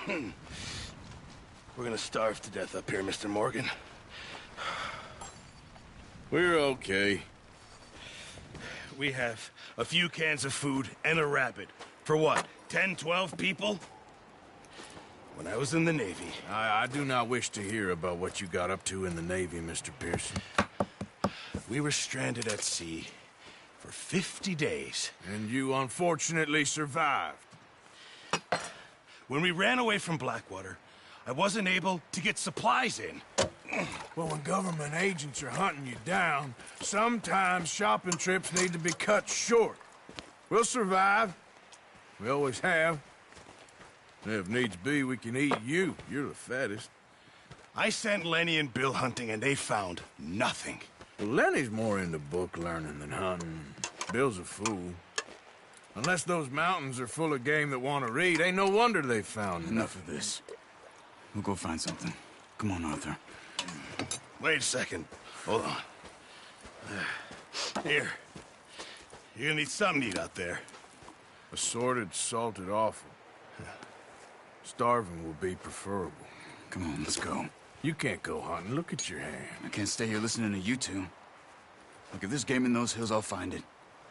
We're gonna starve to death up here, Mr. Morgan. We're okay. We have a few cans of food and a rabbit. For what, 10, 12 people? When I was in the Navy... I do not wish to hear about what you got up to in the Navy, Mr. Pearson. We were stranded at sea for 50 days. And you unfortunately survived. When we ran away from Blackwater, I wasn't able to get supplies in. Well, when government agents are hunting you down, sometimes shopping trips need to be cut short. We'll survive. We always have. And if needs be, we can eat you. You're the fattest. I sent Lenny and Bill hunting, and they found nothing. Well, Lenny's more into book learning than hunting. Bill's a fool. Unless those mountains are full of game that want to read, ain't no wonder they found Enough of this. We'll go find something. Come on, Arthur. Wait a second. Hold on. Here. You're gonna need something to eat out there. Assorted, salted offal. Starving will be preferable. Come on, let's go. You can't go hunting. Look at your hand. I can't stay here listening to you two. Look, if there's game in those hills, I'll find it.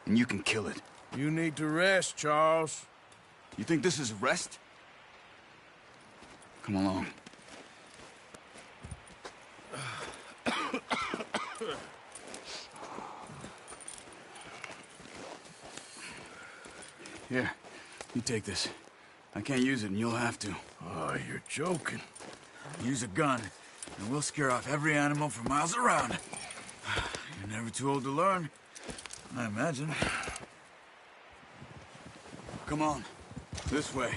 And you can kill it. You need to rest, Charles. You think this is rest? Come along. Here, you take this. I can't use it, and you'll have to. Oh, you're joking. Use a gun, and we'll scare off every animal for miles around. You're never too old to learn, I imagine. Come on, this way.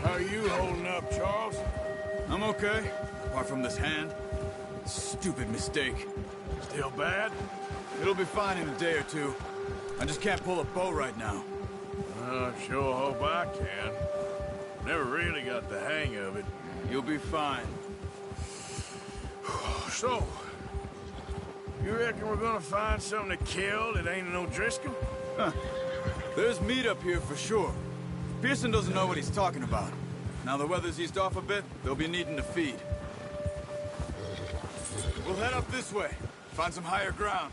How are you holding up, Charles? I'm okay, apart from this hand. Stupid mistake. Still bad? It'll be fine in a day or two. I just can't pull a bow right now. Sure hope I can. Never really got the hang of it. You'll be fine. So, you reckon we're gonna find something to kill that ain't no Driscoll? Huh. There's meat up here for sure. Pearson doesn't know what he's talking about. Now the weather's eased off a bit, they'll be needing to feed. We'll head up this way. Find some higher ground.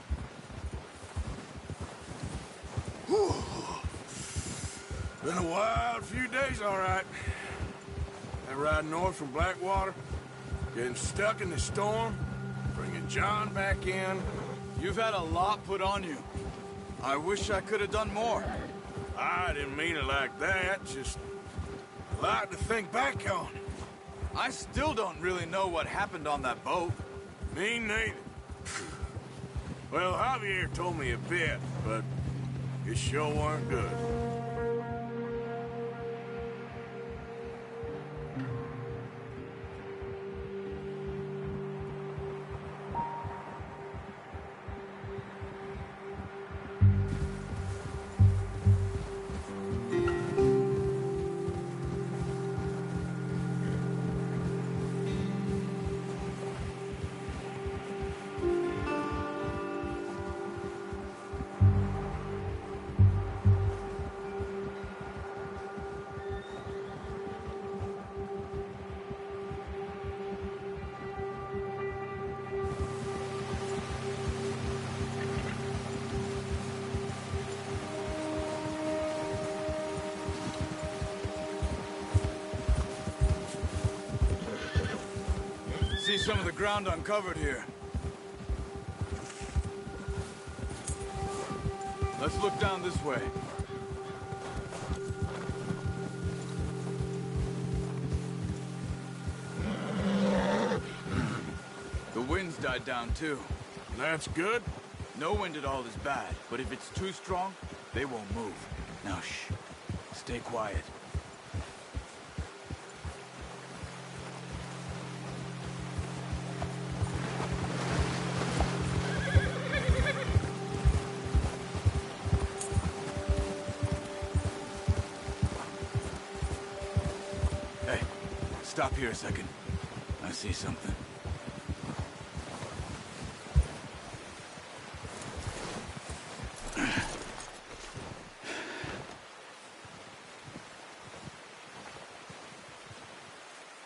Whew. Been a wild few days, all right. That ride north from Blackwater, getting stuck in the storm, bringing John back in. You've had a lot put on you. I wish I could have done more. I didn't mean it like that, just a lot to think back on. I still don't really know what happened on that boat. Me neither. Well, Javier told me a bit, but it sure weren't good. See some of the ground uncovered here. Let's look down this way. The wind's died down too. That's good. No wind at all is bad, but if it's too strong, they won't move. Now shh. Stay quiet. Stop here a second. I see something.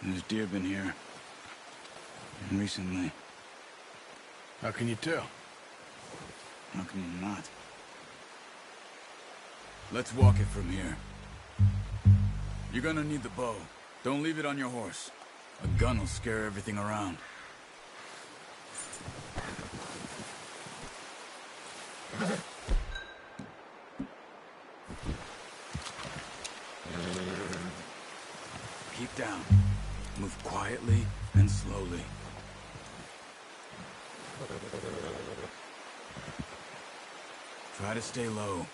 There's deer been here. And recently. How can you tell? How can you not? Let's walk it from here. You're gonna need the bow. Don't leave it on your horse. A gun will scare everything around. Keep down. Move quietly and slowly. Try to stay low.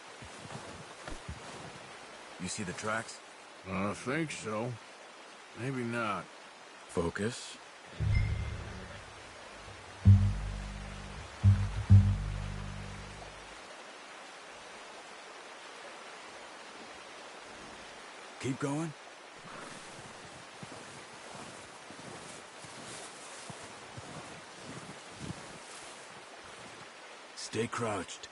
You see the tracks? I think so. Maybe not. Focus. Keep going. Stay crouched.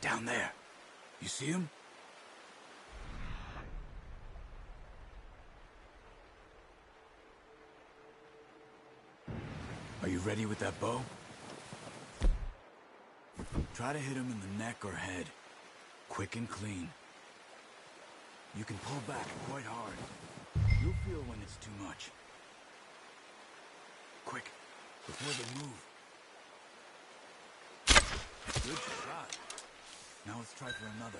Down there. You see him? Are you ready with that bow? Try to hit him in the neck or head. Quick and clean. You can pull back quite hard. You'll feel when it's too much. Quick, before they move. Good shot. Now let's try for another.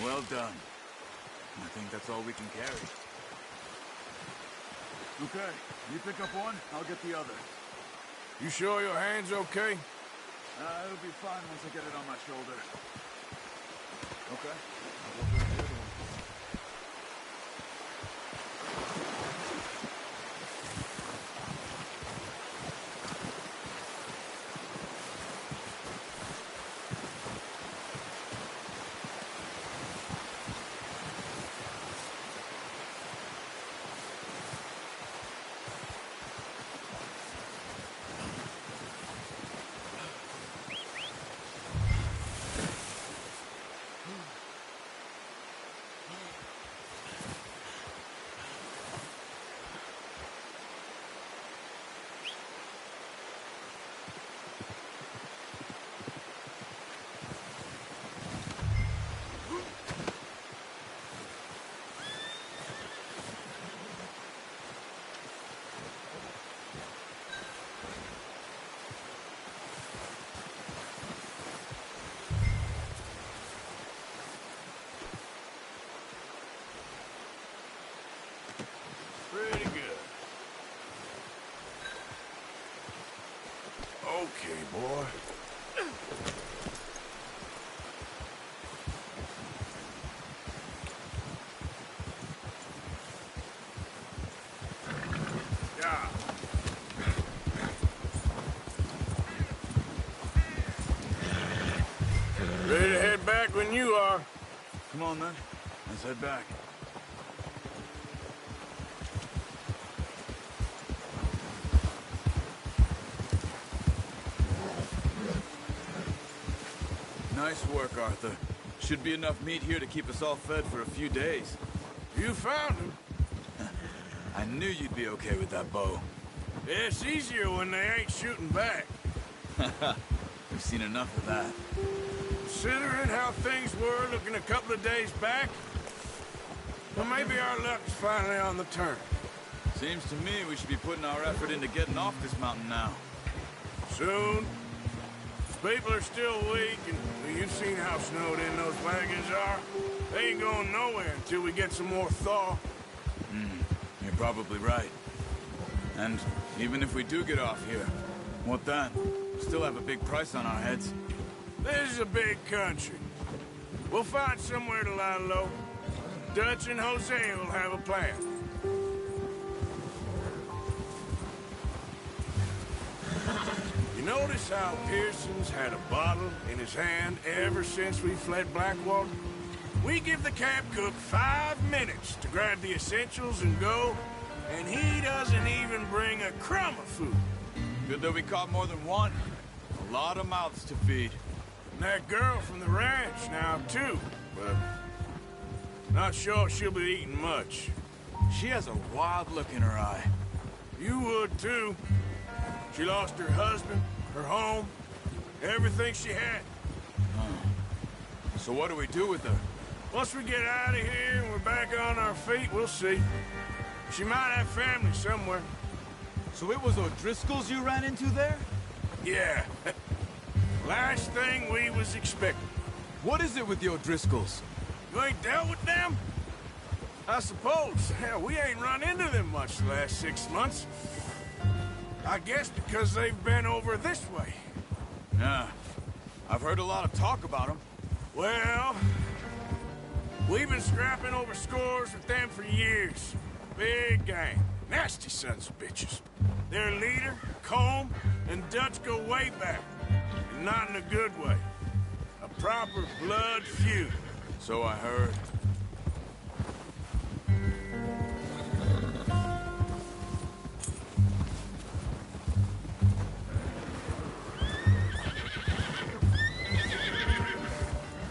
Well done. I think that's all we can carry. Okay, you pick up one, I'll get the other. You sure your hand's okay? It'll be fine once I get it on my shoulder. Okay. okay, boy. Yeah. Ready to head back when you are. Come on, then. Let's head back. Nice work, Arthur. Should be enough meat here to keep us all fed for a few days. You found him. I knew you'd be okay with that bow. It's easier when they ain't shooting back. We've seen enough of that. Considering how things were looking a couple of days back, well, maybe our luck's finally on the turn. Seems to me we should be putting our effort into getting off this mountain now. Soon. People are still weak, and you've seen how snowed in those wagons are. They ain't going nowhere until we get some more thaw. You're probably right. And even if we do get off here, what then? We still have a big price on our heads. This is a big country. We'll find somewhere to lie low. Dutch and Hosea will have a plan. You notice how Pearson's had a bottle in his hand ever since we fled Blackwater? We give the camp cook 5 minutes to grab the essentials and go, and he doesn't even bring a crumb of food. Good that we caught more than one. A lot of mouths to feed. And that girl from the ranch now, too, but not sure she'll be eating much. She has a wild look in her eye. You would, too. She lost her husband, her home, everything she had. So what do we do with her? Once we get out of here and we're back on our feet, we'll see. She might have family somewhere. So it was O'Driscoll's you ran into there? Yeah. Last thing we was expecting. What is it with the O'Driscolls? You ain't dealt with them? I suppose. Hell, we ain't run into them much the last 6 months. I guess because they've been over this way. Yeah. I've heard a lot of talk about them. Well, we've been scrapping over scores with them for years. Big gang. Nasty sons of bitches. Their leader, Combe, and Dutch go way back. And not in a good way. A proper blood feud. So I heard.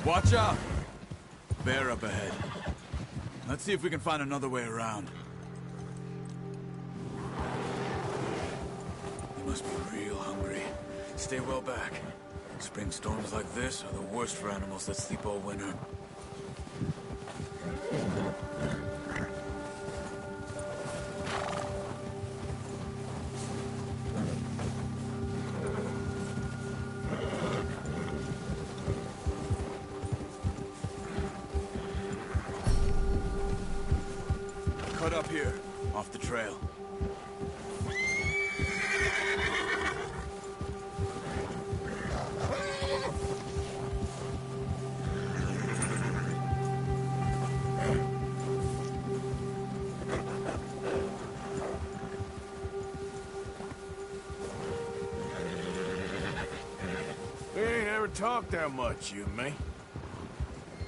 Watch out! Bear up ahead. Let's see if we can find another way around. You must be real hungry. Stay well back. Spring storms like this are the worst for animals that sleep all winter. Cut up here, off the trail. We ain't ever talked that much, you and me.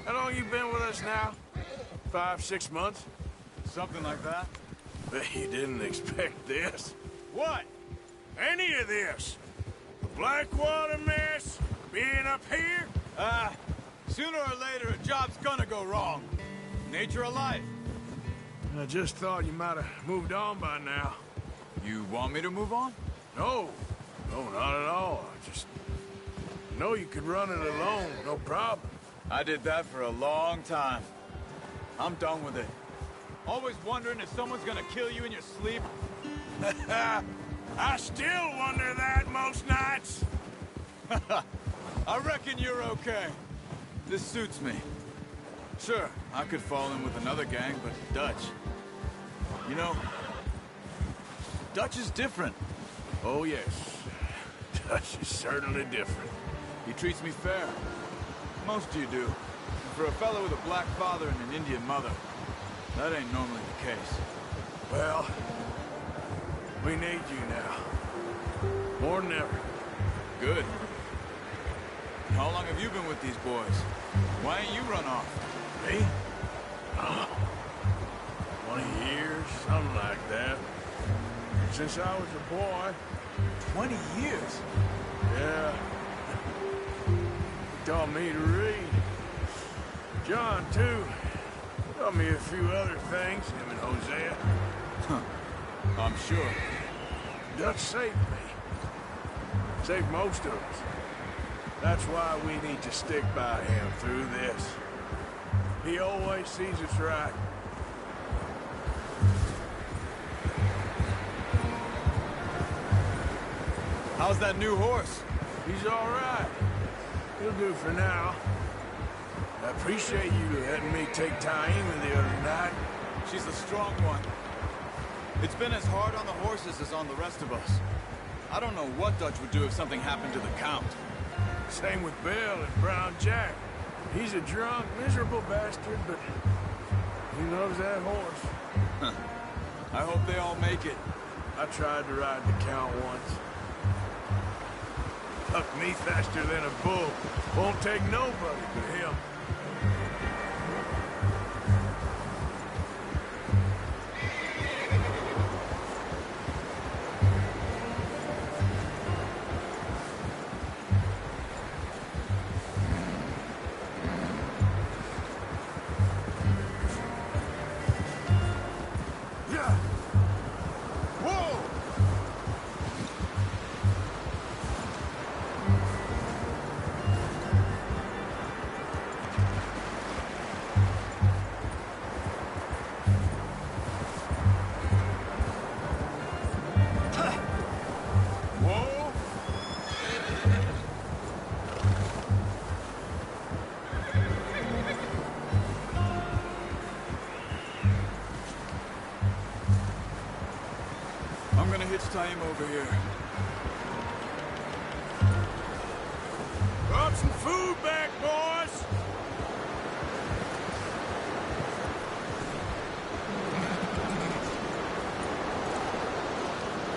How long you been with us now? 5, 6 months? Something like that? Bet you didn't expect this. What? Any of this. The Blackwater mess, being up here. Sooner or later a job's gonna go wrong. Nature of life. I just thought you might have moved on by now. You want me to move on? No, not at all. I just know you could run it alone, no problem. I did that for a long time. I'm done with it. Always wondering if someone's gonna kill you in your sleep. I still wonder that most nights. I reckon you're okay. This suits me. Sure, I could fall in with another gang, but Dutch. You know, Dutch is different. Oh, yes. Dutch is certainly different. He treats me fair. Most of you do. And for a fellow with a black father and an Indian mother, that ain't normally the case. Well, we need you now. More than ever. Good. How long have you been with these boys? Why ain't you run off? Me? 20 years, something like that. Since I was a boy. 20 years? Yeah. He taught me to read. John, too. Taught me a few other things, him and Hosea. Huh. I'm sure. Dutch saved me. Saved most of us. That's why we need to stick by him through this. He always sees us right. How's that new horse? He's all right. He'll do for now. I appreciate you letting me take Taima the other night. She's a strong one. It's been as hard on the horses as on the rest of us. I don't know what Dutch would do if something happened to the Count. Same with Bill and Brown Jack. He's a drunk, miserable bastard, but he loves that horse. I hope they all make it. I tried to ride the Count once. Tucked me faster than a bull. Won't take nobody but him. I'm gonna hitch Taima over here. Brought some food back, boys!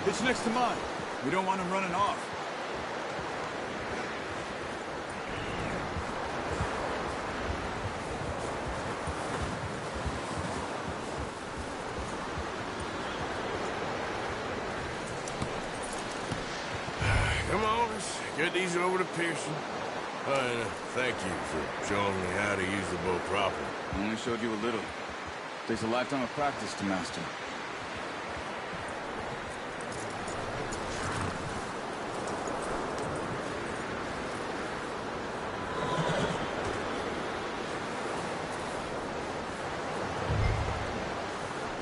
Hitch next to mine. We don't want him running off. Come on, let's get these over to Pearson. Thank you for showing me how to use the bow properly. I only showed you a little. Takes a lifetime of practice to master.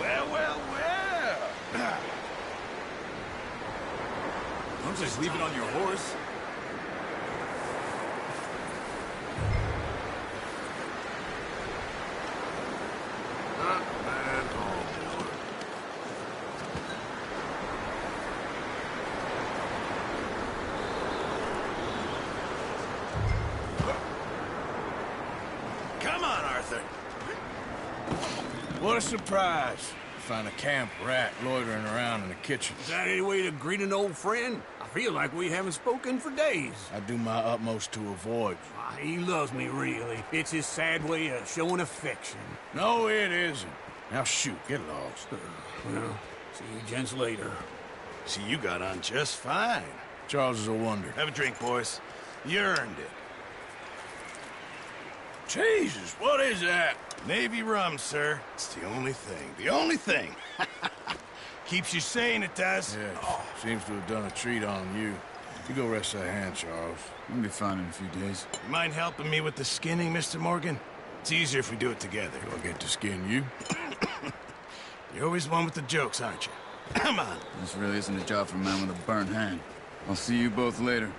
Well. Don't just leave it on your horse. Not bad at all, boy. Come on, Arthur. What a surprise. Find a camp rat loitering around in the kitchen. Is that any way to greet an old friend? I feel like we haven't spoken for days. I do my utmost to avoid you. He loves me, really. It's his sad way of showing affection. No, it isn't. Now shoot, get lost. Well, see you gents later. See, you got on just fine. Charles is a wonder. Have a drink, boys. You earned it. Jesus, what is that? Navy rum, sir. It's the only thing. The only thing. Keeps you sane, it does. Yeah, seems to have done a treat on you. You go rest that hand, Charles. We'll be fine in a few days. You mind helping me with the skinning, Mr. Morgan? It's easier if we do it together. Do I get to skin you? You're always one with the jokes, aren't you? Come on. This really isn't a job for a man with a burnt hand. I'll see you both later.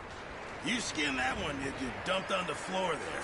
You skinned that one you dumped on the floor there.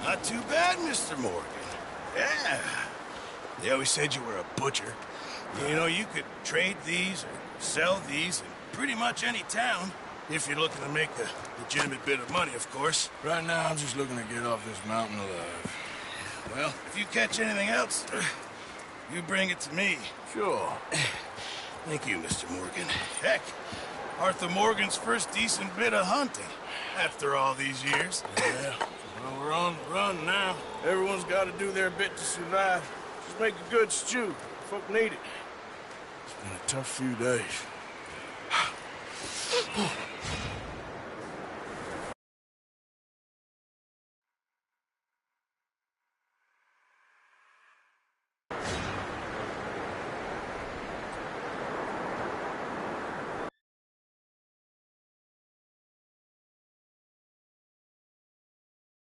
Not too bad, Mr. Morgan. Yeah. They always said you were a butcher. You know, you could trade these or sell these in pretty much any town. If you're looking to make a legitimate bit of money, of course. Right now, I'm just looking to get off this mountain alive. Well, if you catch anything else, you bring it to me. Sure. Thank you, Mr. Morgan. Heck, Arthur Morgan's first decent bit of hunting after all these years. Yeah. Well, we're on the run now. Everyone's got to do their bit to survive. Just make a good stew. Folk need it. It's been a tough few days.